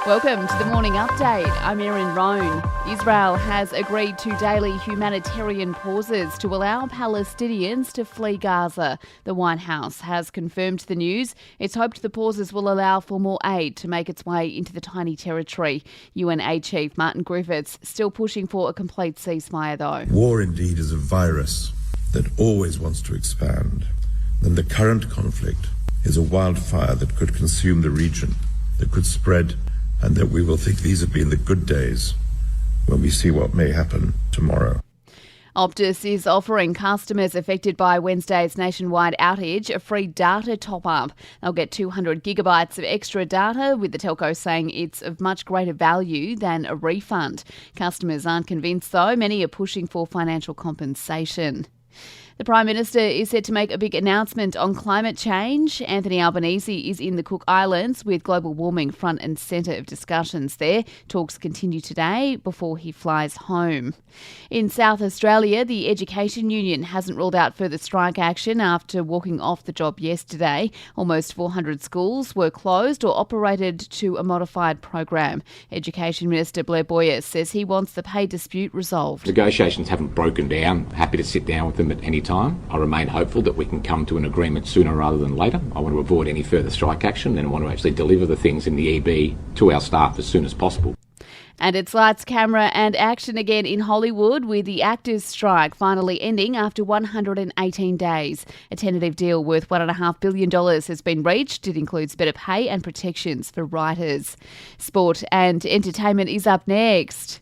Welcome to the Morning Update. I'm Erin Roan. Israel has agreed to daily humanitarian pauses to allow Palestinians to flee Gaza. The White House has confirmed the news. It's hoped the pauses will allow for more aid to make its way into the tiny territory. UN Aid Chief Martin Griffiths still pushing for a complete ceasefire though. War indeed is a virus that always wants to expand. And the current conflict is a wildfire that could consume the region, that could spread, and that we will think these have been the good days when we see what may happen tomorrow. Optus is offering customers affected by Wednesday's nationwide outage a free data top-up. They'll get 200 gigabytes of extra data, with the telco saying it's of much greater value than a refund. Customers aren't convinced, though. Many are pushing for financial compensation. The Prime Minister is set to make a big announcement on climate change. Anthony Albanese is in the Cook Islands with global warming front and centre of discussions there. Talks continue today before he flies home. In South Australia, the Education Union hasn't ruled out further strike action after walking off the job yesterday. Almost 400 schools were closed or operated to a modified program. Education Minister Blair Boyer says he wants the pay dispute resolved. Negotiations haven't broken down. Happy to sit down with them at any time. I remain hopeful that we can come to an agreement sooner rather than later. I want to avoid any further strike action and want to actually deliver the things in the EB to our staff as soon as possible. And it's lights, camera and action again in Hollywood, with the actors' strike finally ending after 118 days. A tentative deal worth $1.5 billion has been reached. It includes better pay and protections for writers. Sport and entertainment is up next.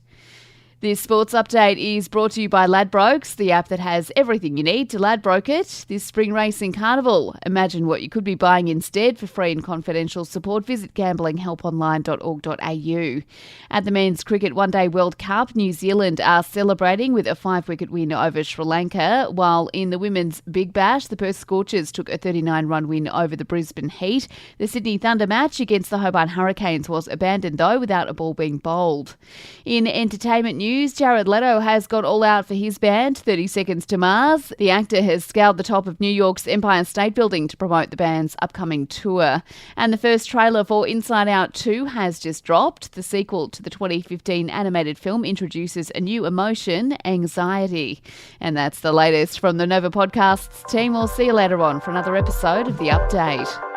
This sports update is brought to you by Ladbrokes, the app that has everything you need to Ladbroke it this spring racing carnival. Imagine what you could be buying instead. For free and confidential support, visit gamblinghelponline.org.au. At the Men's Cricket One Day World Cup, New Zealand are celebrating with a 5-wicket win over Sri Lanka, while in the Women's Big Bash, the Perth Scorchers took a 39-run win over the Brisbane Heat. The Sydney Thunder match against the Hobart Hurricanes was abandoned, though, without a ball being bowled. In entertainment news, Jared Leto has gone all out for his band, 30 Seconds to Mars. The actor has scaled the top of New York's Empire State Building to promote the band's upcoming tour. And the first trailer for Inside Out 2 has just dropped. The sequel to the 2015 animated film introduces a new emotion, anxiety. And that's the latest from the Nova Podcasts team. We'll see you later on for another episode of The Update.